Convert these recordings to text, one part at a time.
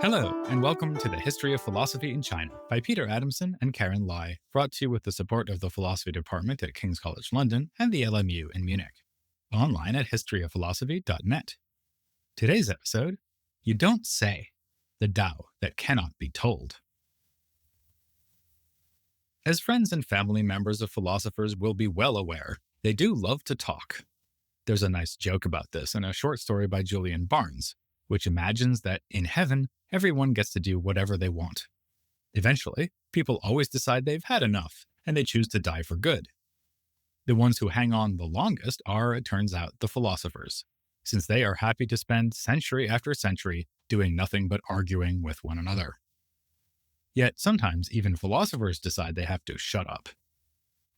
Hello, and welcome to the History of Philosophy in China by Peter Adamson and Karen Lai, brought to you with the support of the Philosophy Department at King's College London and the LMU in Munich. Online at historyofphilosophy.net. Today's episode, You Don't Say, the Tao That Cannot Be Told. As friends and family members of philosophers will be well aware, they do love to talk. There's a nice joke about this in a short story by Julian Barnes, which imagines that in heaven, everyone gets to do whatever they want. Eventually, people always decide they've had enough, and they choose to die for good. The ones who hang on the longest are, it turns out, the philosophers, since they are happy to spend century after century doing nothing but arguing with one another. Yet sometimes even philosophers decide they have to shut up.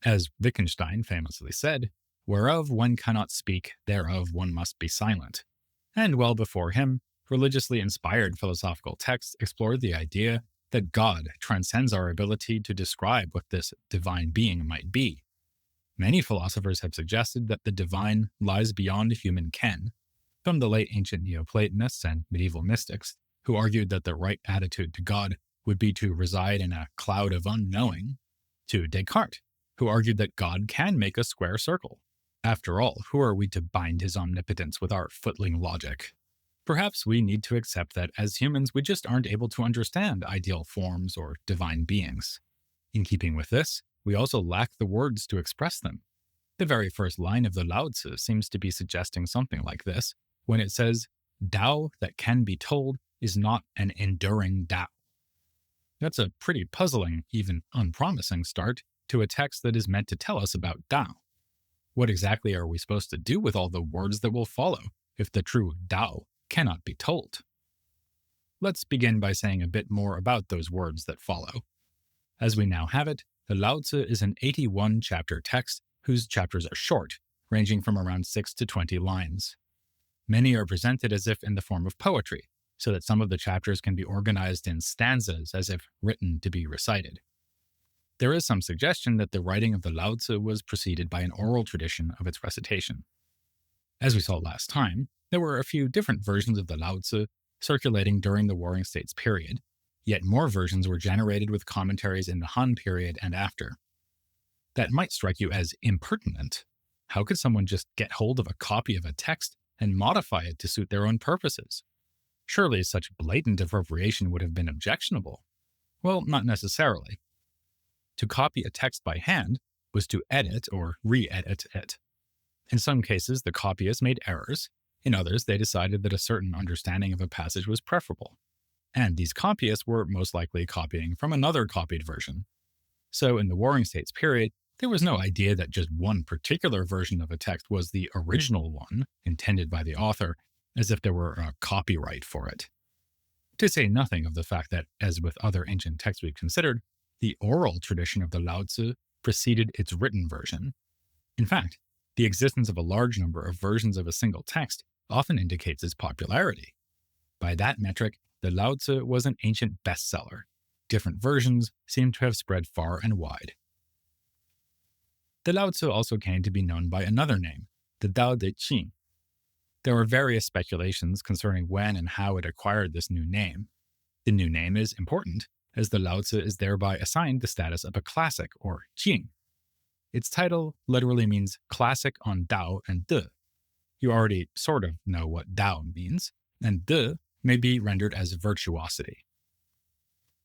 As Wittgenstein famously said, "Whereof one cannot speak, thereof one must be silent." And well before him, religiously inspired philosophical texts explored the idea that God transcends our ability to describe what this divine being might be. Many philosophers have suggested that the divine lies beyond human ken, from the late ancient Neoplatonists and medieval mystics, who argued that the right attitude to God would be to reside in a cloud of unknowing, to Descartes, who argued that God can make a square circle. After all, who are we to bind his omnipotence with our footling logic? Perhaps we need to accept that as humans we just aren't able to understand ideal forms or divine beings. In keeping with this, we also lack the words to express them. The very first line of the Lao Tzu seems to be suggesting something like this, when it says, "Tao that can be told is not an enduring Tao." That's a pretty puzzling, even unpromising start to a text that is meant to tell us about Tao. What exactly are we supposed to do with all the words that will follow if the true Tao cannot be told? Let's begin by saying a bit more about those words that follow. As we now have it, the Lao Tzu is an 81-chapter text whose chapters are short, ranging from around 6 to 20 lines. Many are presented as if in the form of poetry, so that some of the chapters can be organized in stanzas as if written to be recited. There is some suggestion that the writing of the Lao Tzu was preceded by an oral tradition of its recitation. As we saw last time, there were a few different versions of the Lao Tzu circulating during the Warring States period, yet more versions were generated with commentaries in the Han period and after. That might strike you as impertinent. How could someone just get hold of a copy of a text and modify it to suit their own purposes? Surely such blatant appropriation would have been objectionable. Well, not necessarily. To copy a text by hand was to edit or re-edit it. In some cases, the copyists made errors. In others, they decided that a certain understanding of a passage was preferable. And these copyists were most likely copying from another copied version. So in the Warring States period, there was no idea that just one particular version of a text was the original one intended by the author, as if there were a copyright for it. To say nothing of the fact that, as with other ancient texts we've considered, the oral tradition of the Lao Tzu preceded its written version. In fact, the existence of a large number of versions of a single text often indicates its popularity. By that metric, the Lao Tzu was an ancient bestseller. Different versions seem to have spread far and wide. The Lao Tzu also came to be known by another name, the Tao Te Ching. There are various speculations concerning when and how it acquired this new name. The new name is important, as the Lao Tzu is thereby assigned the status of a classic, or Jing. Its title literally means classic on Tao and De. You already sort of know what Tao means, and De may be rendered as virtuosity.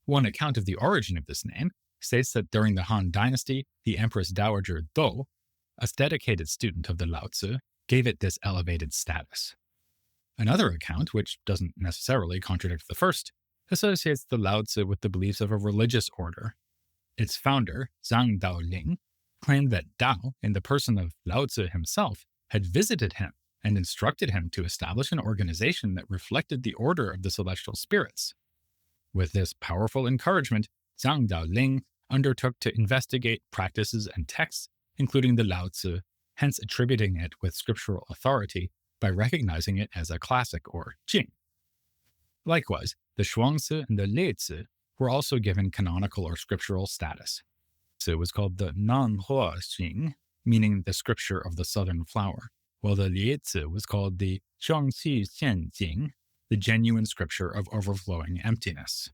One account of the origin of this name states that during the Han Dynasty, the Empress Dowager Do, a dedicated student of the Lao Tzu, gave it this elevated status. Another account, which doesn't necessarily contradict the first, associates the Lao Tzu with the beliefs of a religious order. Its founder, Zhang Daoling, claimed that Tao, in the person of Lao Tzu himself, had visited him and instructed him to establish an organization that reflected the order of the celestial spirits. With this powerful encouragement, Zhang Daoling undertook to investigate practices and texts, including the Lao Tzu, hence attributing it with scriptural authority by recognizing it as a classic or Jing. Likewise, the Shuangzi and the Leitzi were also given canonical or scriptural status. So it was called the Nanhua Xing, meaning the scripture of the southern flower, while the Liezi was called the Zhuangqi Xianjing, the genuine scripture of overflowing emptiness.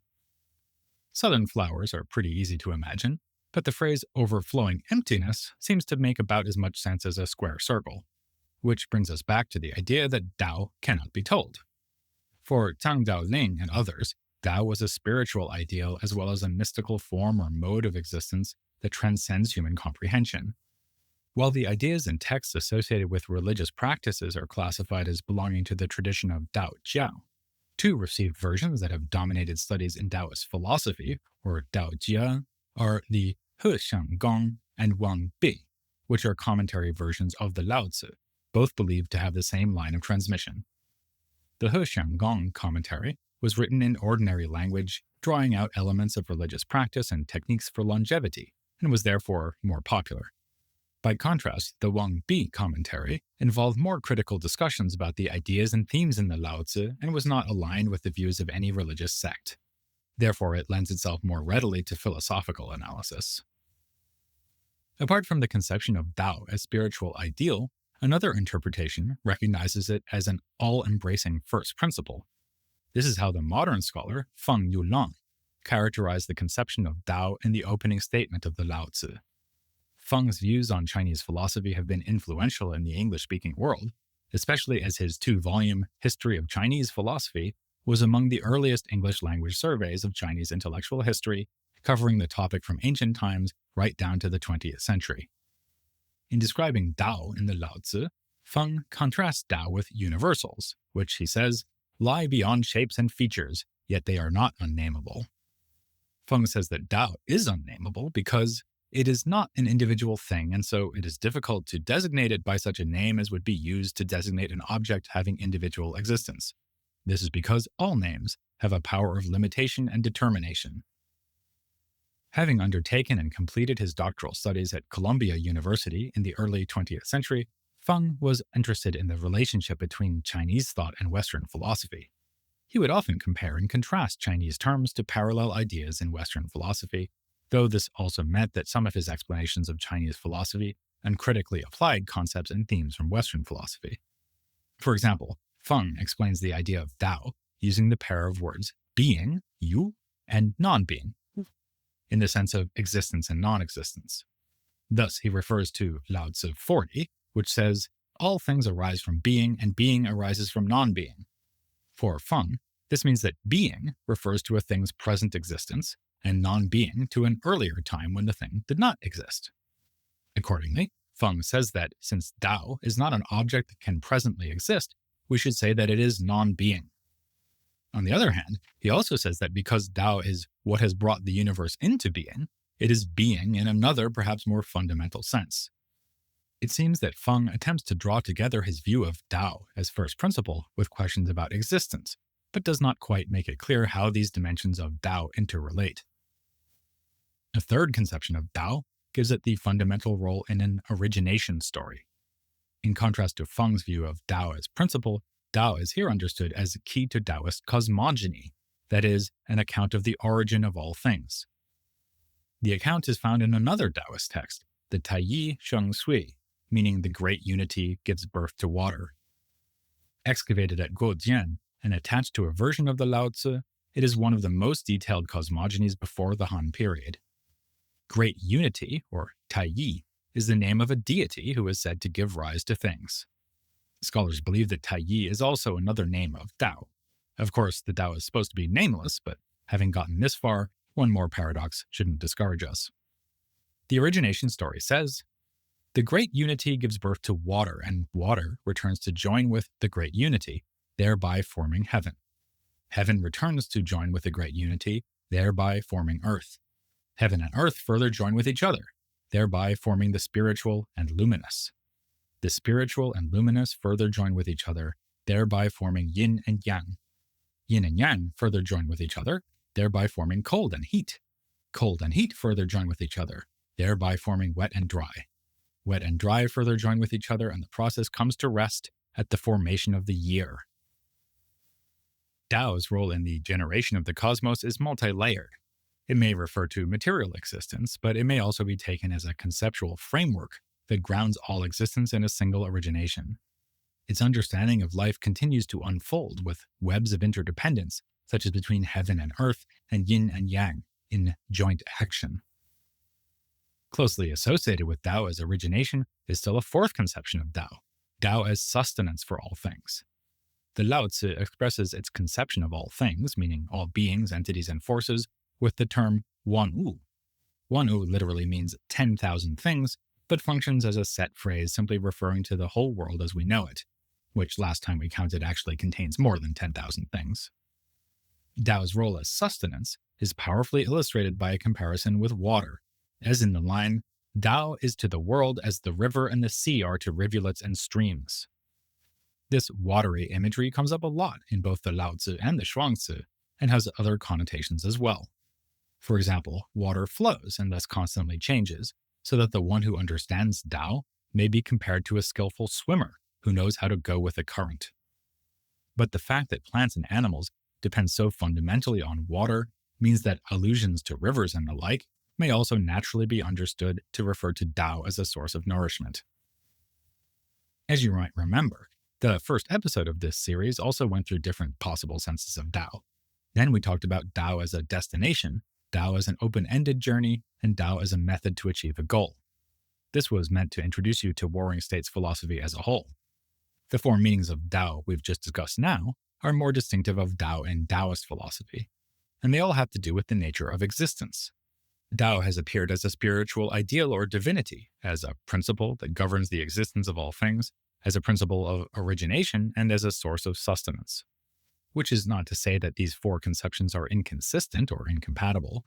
Southern flowers are pretty easy to imagine, but the phrase overflowing emptiness seems to make about as much sense as a square circle, which brings us back to the idea that Tao cannot be told. For Zhang Daoling and others, Tao was a spiritual ideal as well as a mystical form or mode of existence that transcends human comprehension. While the ideas and texts associated with religious practices are classified as belonging to the tradition of Dao Jiao, two received versions that have dominated studies in Taoist philosophy, or Dao Jia, are the He Xiang Gong and Wang Bi, which are commentary versions of the Lao Tzu, both believed to have the same line of transmission. The He Xiang Gong commentary was written in ordinary language, drawing out elements of religious practice and techniques for longevity, and was therefore more popular. By contrast, the Wang Bi commentary involved more critical discussions about the ideas and themes in the Lao Tzu and was not aligned with the views of any religious sect. Therefore, it lends itself more readily to philosophical analysis. Apart from the conception of Tao as spiritual ideal, another interpretation recognizes it as an all-embracing first principle. This is how the modern scholar Feng Yulang characterized the conception of Tao in the opening statement of the Lao Tzu. Feng's views on Chinese philosophy have been influential in the English-speaking world, especially as his 2-volume History of Chinese Philosophy was among the earliest English-language surveys of Chinese intellectual history, covering the topic from ancient times right down to the 20th century. In describing Tao in the Lao Tzu, Feng contrasts Tao with universals, which, he says, lie beyond shapes and features, yet they are not unnameable. Feng says that Tao is unnameable because it is not an individual thing, and so it is difficult to designate it by such a name as would be used to designate an object having individual existence. This is because all names have a power of limitation and determination. Having undertaken and completed his doctoral studies at Columbia University in the early 20th century, Feng was interested in the relationship between Chinese thought and Western philosophy. He would often compare and contrast Chinese terms to parallel ideas in Western philosophy, though this also meant that some of his explanations of Chinese philosophy uncritically applied concepts and themes from Western philosophy. For example, Feng explains the idea of Tao using the pair of words being, yu, and non-being, in the sense of existence and non-existence. Thus, he refers to Lao Tzu 40, which says, all things arise from being, and being arises from non-being. For Feng, this means that being refers to a thing's present existence, and non-being to an earlier time when the thing did not exist. Accordingly, Feng says that since Tao is not an object that can presently exist, we should say that it is non-being. On the other hand, he also says that because Tao is what has brought the universe into being, it is being in another, perhaps more fundamental sense. It seems that Feng attempts to draw together his view of Tao as first principle with questions about existence, but does not quite make it clear how these dimensions of Tao interrelate. A third conception of Tao gives it the fundamental role in an origination story. In contrast to Feng's view of Tao as principle, Tao is here understood as key to Taoist cosmogony, that is, an account of the origin of all things. The account is found in another Taoist text, the Taiyi Sheng Sui, meaning the great unity gives birth to water. Excavated at Guojian and attached to a version of the Lao Tzu, it is one of the most detailed cosmogonies before the Han period. Great unity, or Taiyi, is the name of a deity who is said to give rise to things. Scholars believe that Taiyi is also another name of Tao. Of course, the Tao is supposed to be nameless, but having gotten this far, one more paradox shouldn't discourage us. The origination story says, the great unity gives birth to water, and water returns to join with the great unity, thereby forming heaven. Heaven returns to join with the great unity, thereby forming earth. Heaven and earth further join with each other, thereby forming the spiritual and luminous. The spiritual and luminous further join with each other, thereby forming yin and yang. Yin and yang further join with each other, thereby forming cold and heat. Cold and heat further join with each other, thereby forming wet and dry. Wet and dry further join with each other, and the process comes to rest at the formation of the year. Tao's role in the generation of the cosmos is multi-layered. It may refer to material existence, but it may also be taken as a conceptual framework that grounds all existence in a single origination. Its understanding of life continues to unfold with webs of interdependence, such as between heaven and earth and yin and yang, in joint action. Closely associated with Tao as origination is still a fourth conception of Tao, Tao as sustenance for all things. The Lao Tzu expresses its conception of all things, meaning all beings, entities, and forces, with the term Wan Wu. Wan Wu literally means 10,000 things, but functions as a set phrase simply referring to the whole world as we know it, which last time we counted actually contains more than 10,000 things. Tao's role as sustenance is powerfully illustrated by a comparison with water, as in the line, Tao is to the world as the river and the sea are to rivulets and streams. This watery imagery comes up a lot in both the Lao Tzu and the Shuangzi, and has other connotations as well. For example, water flows and thus constantly changes, so that the one who understands Tao may be compared to a skillful swimmer who knows how to go with the current. But the fact that plants and animals depend so fundamentally on water means that allusions to rivers and the like may also naturally be understood to refer to Tao as a source of nourishment. As you might remember, the first episode of this series also went through different possible senses of Tao. Then we talked about Tao as a destination, Tao as an open-ended journey, and Tao as a method to achieve a goal. This was meant to introduce you to Warring States philosophy as a whole. The four meanings of Tao we've just discussed now are more distinctive of Tao and Taoist philosophy, and they all have to do with the nature of existence. Tao has appeared as a spiritual ideal or divinity, as a principle that governs the existence of all things, as a principle of origination, and as a source of sustenance. Which is not to say that these four conceptions are inconsistent or incompatible,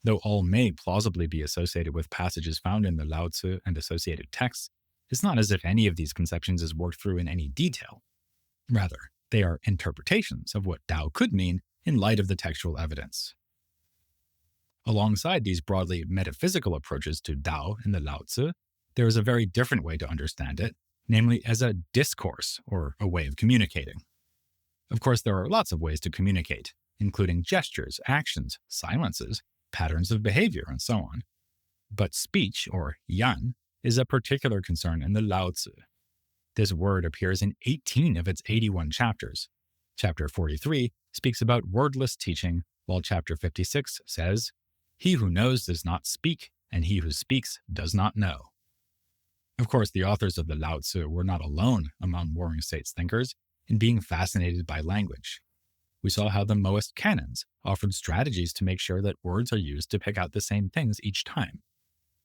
though all may plausibly be associated with passages found in the Lao Tzu and associated texts. It's not as if any of these conceptions is worked through in any detail. Rather, they are interpretations of what Tao could mean in light of the textual evidence. Alongside these broadly metaphysical approaches to Tao in the Lao Tzu, there is a very different way to understand it, namely as a discourse or a way of communicating. Of course, there are lots of ways to communicate, including gestures, actions, silences, patterns of behavior, and so on. But speech, or yan, is a particular concern in the Lao Tzu. This word appears in 18 of its 81 chapters. Chapter 43 speaks about wordless teaching, while chapter 56 says, "He who knows does not speak, and he who speaks does not know." Of course, the authors of the Lao Tzu were not alone among Warring States thinkers in being fascinated by language. We saw how the Moist canons offered strategies to make sure that words are used to pick out the same things each time.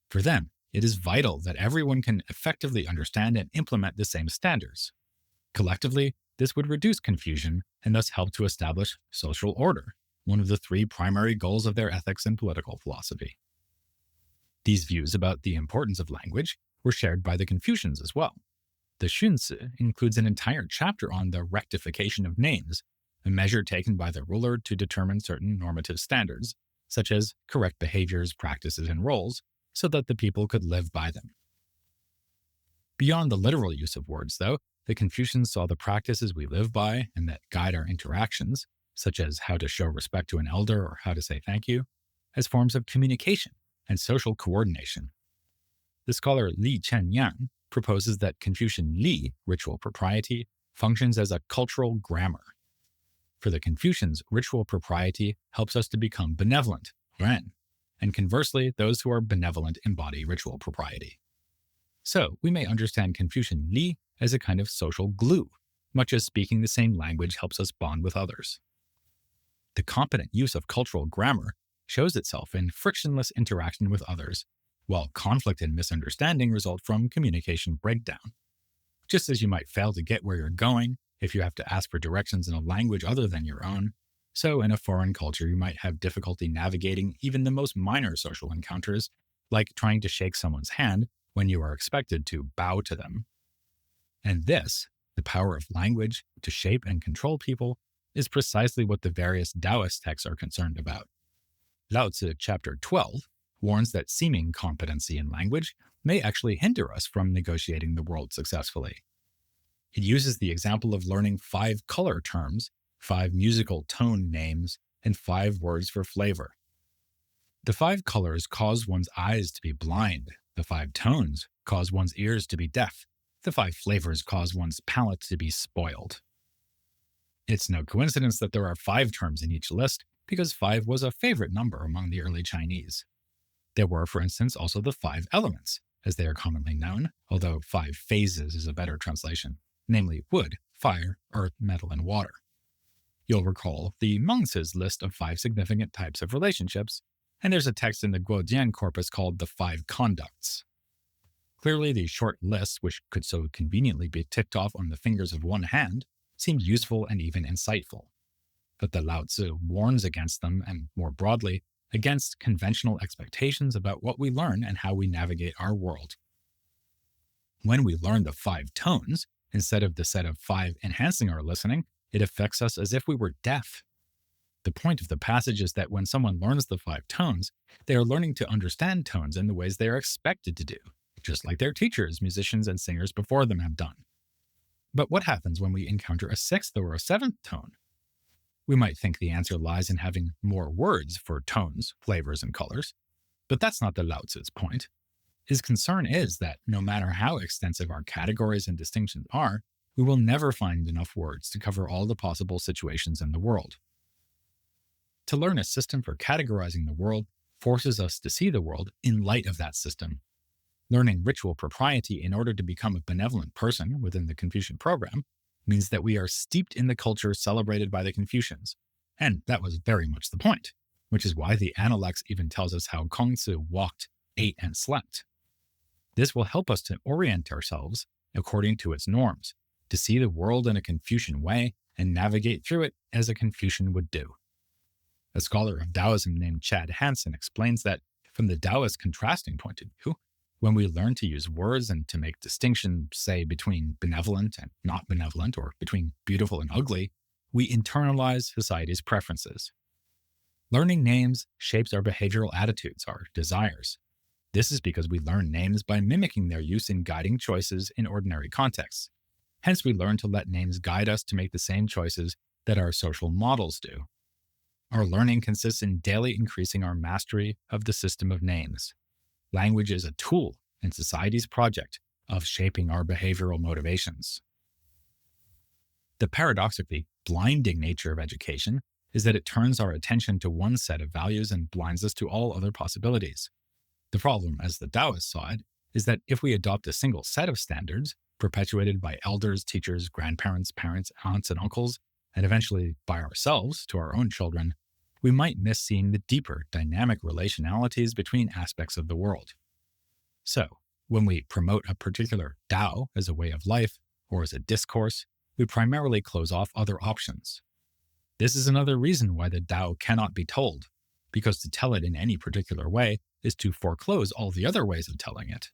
For them, it is vital that everyone can effectively understand and implement the same standards. Collectively, this would reduce confusion and thus help to establish social order, one of the three primary goals of their ethics and political philosophy. These views about the importance of language were shared by the Confucians as well. The Xunzi includes an entire chapter on the rectification of names, a measure taken by the ruler to determine certain normative standards, such as correct behaviors, practices, and roles, so that the people could live by them. Beyond the literal use of words, though, the Confucians saw the practices we live by and that guide our interactions, such as how to show respect to an elder or how to say thank you, as forms of communication and social coordination. The scholar Li Chenyang proposes that Confucian Li, ritual propriety, functions as a cultural grammar. For the Confucians, ritual propriety helps us to become benevolent, ren, and conversely, those who are benevolent embody ritual propriety. So, we may understand Confucian Li as a kind of social glue, much as speaking the same language helps us bond with others. The competent use of cultural grammar shows itself in frictionless interaction with others, while conflict and misunderstanding result from communication breakdown. Just as you might fail to get where you're going if you have to ask for directions in a language other than your own, so in a foreign culture you might have difficulty navigating even the most minor social encounters, like trying to shake someone's hand when you are expected to bow to them. And this, the power of language to shape and control people, is precisely what the various Taoist texts are concerned about. Lao Tzu chapter 12 warns that seeming competency in language may actually hinder us from negotiating the world successfully. It uses the example of learning 5 color terms, 5 musical tone names, and 5 words for flavor. The 5 colors cause one's eyes to be blind. The 5 tones cause one's ears to be deaf. The 5 flavors cause one's palate to be spoiled. It's no coincidence that there are 5 terms in each list, because 5 was a favorite number among the early Chinese. There were, for instance, also the 5 elements, as they are commonly known, although 5 phases is a better translation, namely wood, fire, earth, metal, and water. You'll recall the Mengzi's list of 5 significant types of relationships, and there's a text in the Guodian corpus called the 5 conducts. Clearly, the short lists, which could so conveniently be ticked off on the fingers of one hand, seemed useful and even insightful. But the Lao Tzu warns against them, and more broadly, against conventional expectations about what we learn and how we navigate our world. When we learn the 5 tones, instead of the set of 5 enhancing our listening, it affects us as if we were deaf. The point of the passage is that when someone learns the 5 tones, they are learning to understand tones in the ways they are expected to do, just like their teachers, musicians, and singers before them have done. But what happens when we encounter a 6th or a 7th tone? We might think the answer lies in having more words for tones, flavors, and colors, but that's not the Lao Tzu's point. His concern is that no matter how extensive our categories and distinctions are, we will never find enough words to cover all the possible situations in the world. To learn a system for categorizing the world forces us to see the world in light of that system. Learning ritual propriety in order to become a benevolent person within the Confucian program means that we are steeped in the culture celebrated by the Confucians. And that was very much the point, which is why the Analects even tells us how Kongzi walked, ate, and slept. This will help us to orient ourselves according to its norms, to see the world in a Confucian way and navigate through it as a Confucian would do. A scholar of Taoism named Chad Hansen explains that from the Taoist contrasting point of view, when we learn to use words and to make distinctions, say, between benevolent and not benevolent, or between beautiful and ugly, we internalize society's preferences. Learning names shapes our behavioral attitudes, our desires. This is because we learn names by mimicking their use in guiding choices in ordinary contexts. Hence, we learn to let names guide us to make the same choices that our social models do. Our learning consists in daily increasing our mastery of the system of names. Language is a tool in society's project of shaping our behavioral motivations. The paradoxically blinding nature of education is that it turns our attention to one set of values and blinds us to all other possibilities. The problem, as the Taoists saw it, is that if we adopt a single set of standards, perpetuated by elders, teachers, grandparents, parents, aunts, and uncles, and eventually by ourselves to our own children, we might miss seeing the deeper, dynamic relationalities between aspects of the world. So, when we promote a particular Tao as a way of life or as a discourse, we primarily close off other options. This is another reason why the Tao cannot be told, because to tell it in any particular way is to foreclose all the other ways of telling it.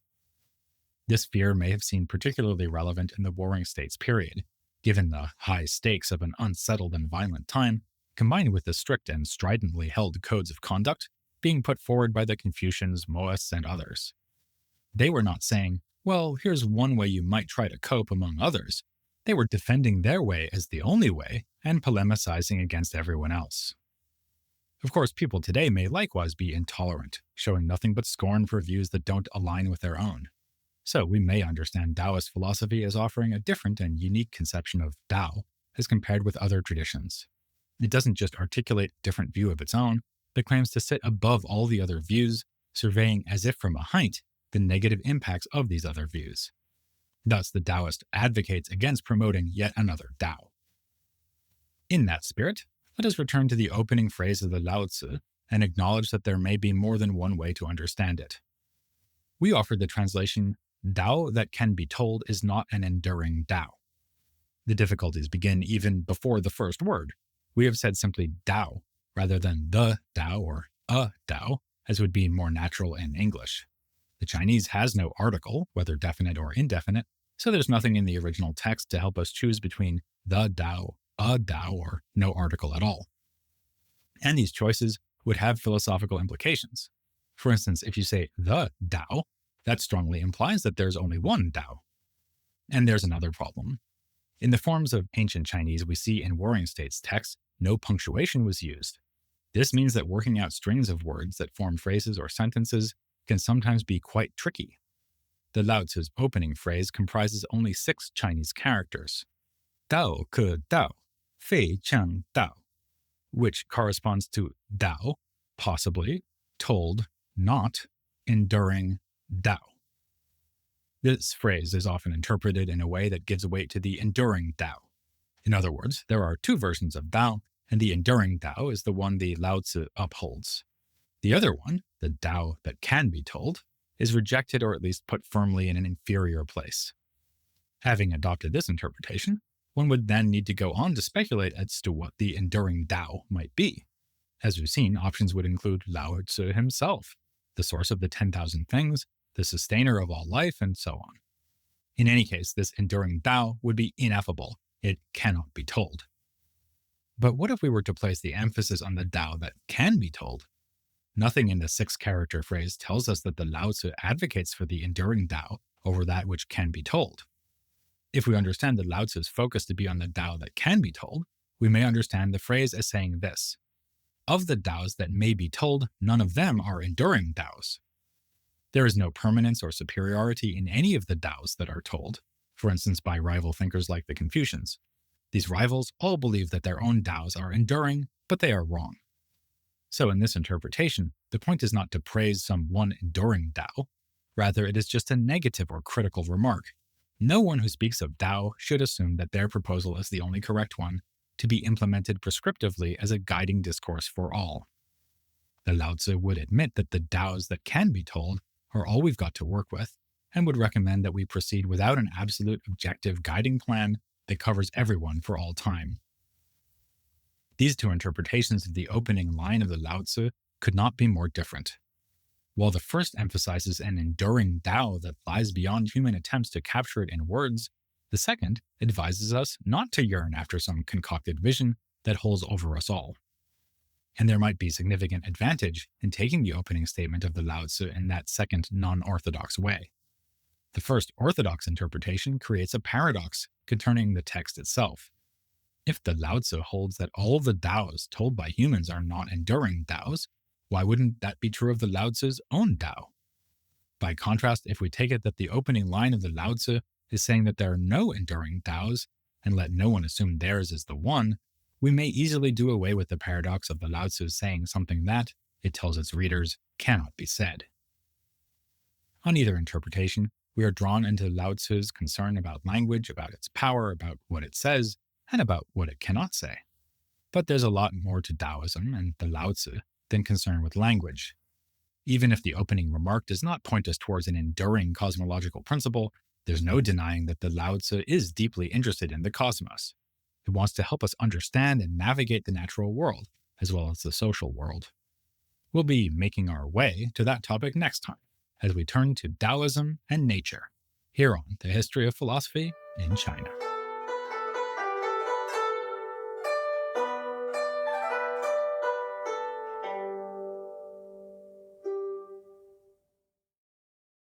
This fear may have seemed particularly relevant in the Warring States period, given the high stakes of an unsettled and violent time, combined with the strict and stridently held codes of conduct being put forward by the Confucians, Moists, and others. They were not saying, well, here's one way you might try to cope among others. They were defending their way as the only way and polemicizing against everyone else. Of course, people today may likewise be intolerant, showing nothing but scorn for views that don't align with their own. So we may understand Taoist philosophy as offering a different and unique conception of Tao as compared with other traditions. It doesn't just articulate a different view of its own, but claims to sit above all the other views, surveying as if from a height the negative impacts of these other views. Thus, the Taoist advocates against promoting yet another Tao. In that spirit, let us return to the opening phrase of the Lao Tzu and acknowledge that there may be more than one way to understand it. We offered the translation, Tao that can be told is not an enduring Tao. The difficulties begin even before the first word. We have said simply Tao rather than the Tao or a Tao, as would be more natural in English. The Chinese has no article, whether definite or indefinite, so there's nothing in the original text to help us choose between the Tao, a Tao, or no article at all. And these choices would have philosophical implications. For instance, if you say the Tao, that strongly implies that there's only one Tao. And there's another problem. In the forms of ancient Chinese we see in Warring States texts, no punctuation was used. This means that working out strings of words that form phrases or sentences can sometimes be quite tricky. The Lao Tzu's opening phrase comprises only 6 Chinese characters. Dao ke dao, fei chang dao, which corresponds to dao, possibly, told, not, enduring, dao. This phrase is often interpreted in a way that gives weight to the enduring dao. In other words, there are 2 versions of dao, and the enduring dao is the one the Lao Tzu upholds. The other one, the dao that can be told, is rejected or at least put firmly in an inferior place. Having adopted this interpretation, one would then need to go on to speculate as to what the enduring dao might be. As we've seen, options would include Lao Tzu himself, the source of the 10,000 things, the sustainer of all life, and so on. In any case, this enduring dao would be ineffable. It cannot be told. But what if we were to place the emphasis on the dao that can be told? Nothing in the 6-character phrase tells us that the Lao Tzu advocates for the enduring dao over that which can be told. If we understand the Lao Tzu's focus to be on the dao that can be told, we may understand the phrase as saying this: of the daos that may be told, none of them are enduring daos. There is no permanence or superiority in any of the daos that are told, for instance by rival thinkers like the Confucians. These rivals all believe that their own daos are enduring, but they are wrong. So in this interpretation, the point is not to praise some one enduring dao. Rather, it is just a negative or critical remark. No one who speaks of dao should assume that their proposal is the only correct one, to be implemented prescriptively as a guiding discourse for all. The Lao Tzu would admit that the daos that can be told are all we've got to work with, and would recommend that we proceed without an absolute objective guiding plan that covers everyone for all time. These 2 interpretations of the opening line of the Lao Tzu could not be more different. While the first emphasizes an enduring dao that lies beyond human attempts to capture it in words, the second advises us not to yearn after some concocted vision that holds over us all. And there might be significant advantage in taking the opening statement of the Lao Tzu in that second non-orthodox way. The first orthodox interpretation creates a paradox concerning the text itself. If the Lao Tzu holds that all the daos told by humans are not enduring daos, why wouldn't that be true of the Lao Tzu's own dao? By contrast, if we take it that the opening line of the Lao Tzu is saying that there are no enduring daos, and let no one assume theirs is the one, we may easily do away with the paradox of the Lao Tzu saying something that, it tells its readers, cannot be said. On either interpretation, we are drawn into Lao Tzu's concern about language, about its power, about what it says, and about what it cannot say. But there's a lot more to Taoism and the Lao Tzu than concern with language. Even if the opening remark does not point us towards an enduring cosmological principle, there's no denying that the Lao Tzu is deeply interested in the cosmos. It wants to help us understand and navigate the natural world, as well as the social world. We'll be making our way to that topic next time, as we turn to Taoism and nature, here on the History of Philosophy in China.